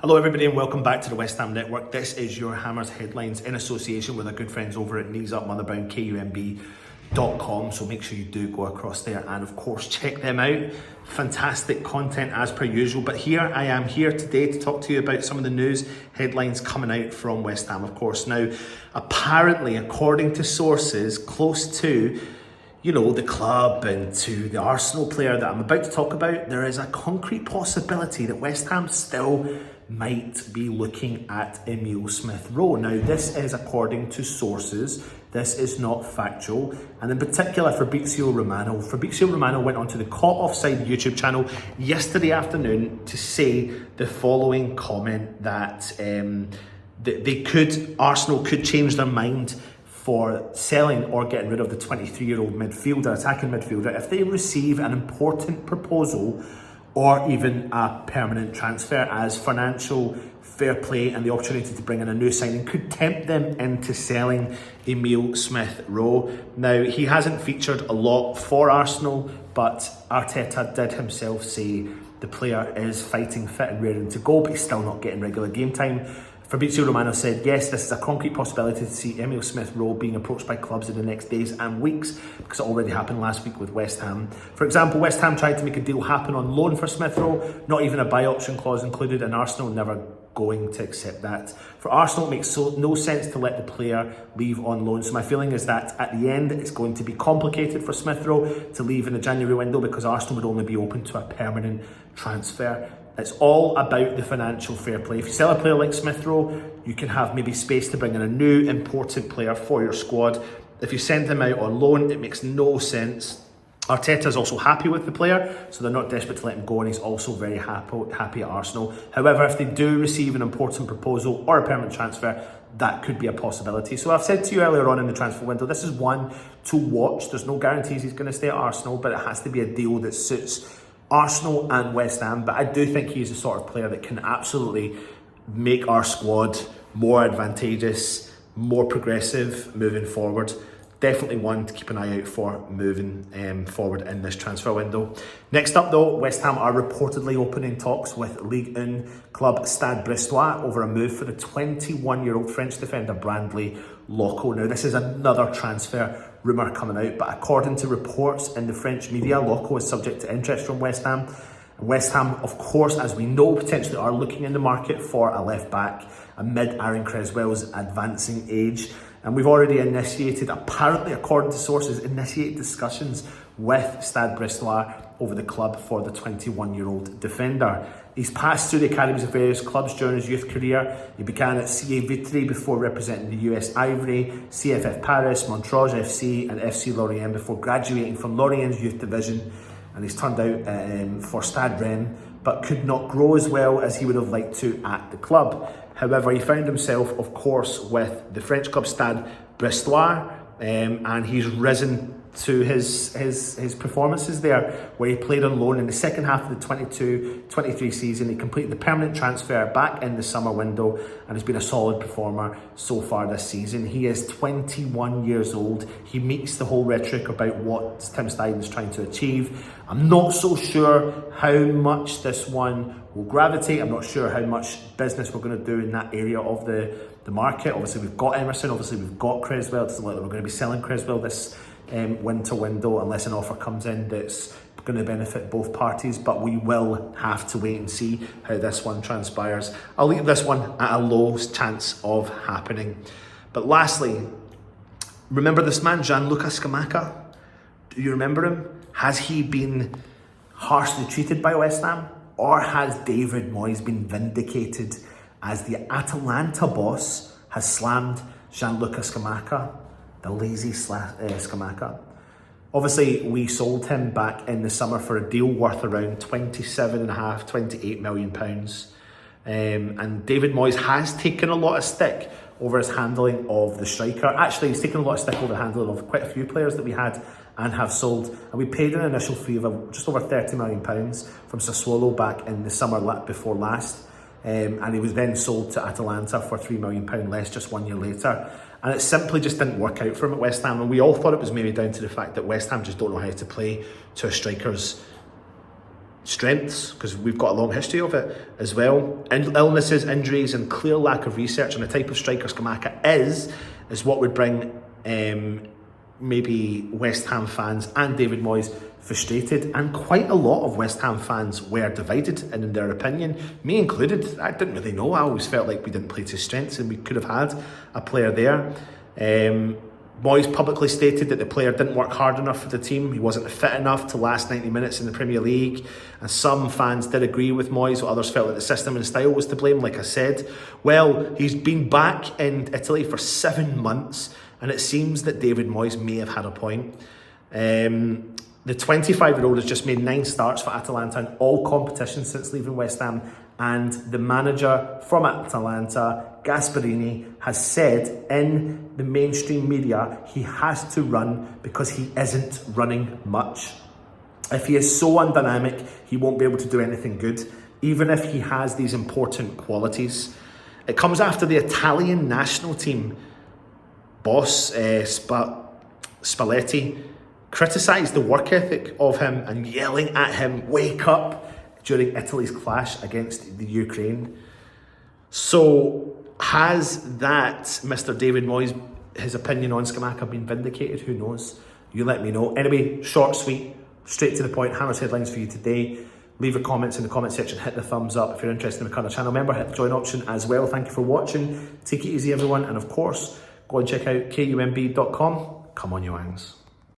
Hello everybody and welcome back to the West Ham Network. This is your Hammers headlines in association with our good friends over at Knees Up Motherbound KUMB.com. So make sure you do go across there and of course check them out. Fantastic content as per usual. But here I am here today to talk to you about some of the news headlines coming out from West Ham, of course. Now, apparently, according to sources close to the club and to the Arsenal player that I'm about to talk about, there is a concrete possibility that West Ham still might be looking at Emile Smith-Rowe. Now, this is according to sources. This is not factual. And in particular, Fabrizio Romano went onto the Caught Offside YouTube channel yesterday afternoon to say the following comment that Arsenal could change their mind for selling or getting rid of the 23-year-old attacking midfielder, if they receive an important proposal or even a permanent transfer, as financial fair play and the opportunity to bring in a new signing could tempt them into selling Emile Smith-Rowe. Now, he hasn't featured a lot for Arsenal, but Arteta did himself say the player is fighting fit and raring to go, but he's still not getting regular game time. Fabrizio Romano said, yes, this is a concrete possibility to see Emile Smith-Rowe being approached by clubs in the next days and weeks, because it already happened last week with West Ham. For example, West Ham tried to make a deal happen on loan for Smith-Rowe, not even a buy option clause included, and Arsenal never going to accept that. For Arsenal, it makes no sense to let the player leave on loan. So my feeling is that at the end, it's going to be complicated for Smith-Rowe to leave in the January window, because Arsenal would only be open to a permanent transfer. It's all about the financial fair play. If you sell a player like Smith-Rowe, you can have maybe space to bring in a new important player for your squad. If you send him out on loan, it makes no sense. Arteta is also happy with the player, so they're not desperate to let him go, and he's also very happy at Arsenal. However, if they do receive an important proposal or a permanent transfer, that could be a possibility. So I've said to you earlier on in the transfer window, this is one to watch. There's no guarantees he's going to stay at Arsenal, but it has to be a deal that suits Arsenal and West Ham. But I do think he's the sort of player that can absolutely make our squad more advantageous, more progressive moving forward. Definitely one to keep an eye out for moving forward in this transfer window. Next up though, West Ham are reportedly opening talks with Ligue 1 club Stade Brestois over a move for the 21-year-old French defender Brandley Locco. Now, this is another transfer rumour coming out, but according to reports in the French media, Locco is subject to interest from West Ham. West Ham, of course, as we know, potentially are looking in the market for a left-back amid Aaron Cresswell's advancing age. And we've already apparently according to sources, initiated discussions with Stade Brestois over the club for the 21-year-old defender. He's passed through the academies of various clubs during his youth career. He began at CA Vitry before representing the US Ivory, CFF Paris, Montreux FC and FC Lorient before graduating from Lorient's youth division. And he's turned out for Stade Rennes, but could not grow as well as he would have liked to at the club. However, he found himself, of course, with the French club Stade Brestois, and he's risen to his performances there, where he played on loan in the second half of the 22-23 season. He completed the permanent transfer back in the summer window and has been a solid performer so far this season. He is 21 years old. He meets the whole rhetoric about what Tim Steidten is trying to achieve. I'm not so sure how much this one will gravitate. I'm not sure how much business we're going to do in that area of the market. Obviously, we've got Emerson. Obviously, we've got Cresswell. It doesn't look like we're going to be selling Cresswell this winter window unless an offer comes in that's going to benefit both parties, but we will have to wait and see how this one transpires. I'll leave this one at a low chance of happening. But lastly, remember this man, Gianluca Scamacca? Do you remember him? Has he been harshly treated by West Ham, or has David Moyes been vindicated as the Atalanta boss has slammed Gianluca Scamacca? The lazy Scamacca. Obviously, we sold him back in the summer for a deal worth around 28 million pounds. And David Moyes has taken a lot of stick over his handling of the striker. Actually, he's taken a lot of stick over the handling of quite a few players that we had and have sold. And we paid an initial fee of just over 30 million pounds from Sassuolo back in the summer before last. And he was then sold to Atalanta for £3 million less just 1 year later. And it simply just didn't work out for him at West Ham. And we all thought it was maybe down to the fact that West Ham just don't know how to play to a striker's strengths, because we've got a long history of it as well. Illnesses, injuries, and clear lack of research on the type of striker Scamacca is what would bring maybe West Ham fans and David Moyes frustrated, and quite a lot of West Ham fans were divided in their opinion, me included. I didn't really know. I always felt like we didn't play to his strengths and we could have had a player there. Moyes publicly stated that the player didn't work hard enough for the team. He wasn't fit enough to last 90 minutes in the Premier League. And some fans did agree with Moyes, while others felt that the system and style was to blame, like I said. Well, he's been back in Italy for 7 months, and it seems that David Moyes may have had a point. The 25-year-old has just made 9 starts for Atalanta in all competitions since leaving West Ham, and the manager from Atalanta, Gasperini, has said in the mainstream media he has to run because he isn't running much. If he is so undynamic, he won't be able to do anything good, even if he has these important qualities. It comes after the Italian national team boss, Spalletti, criticised the work ethic of him and yelling at him, "Wake up," during Italy's clash against the Ukraine. So has that Mr. David Moyes, his opinion on Scamacca, been vindicated? Who knows? You let me know. Anyway, short, sweet, straight to the point, Hammer's headlines for you today. Leave your comments in the comment section, hit the thumbs up. If you're interested in becoming a channel member, hit the join option as well. Thank you for watching. Take it easy, everyone. And of course, go and check out kumb.com. Come on, you wangs.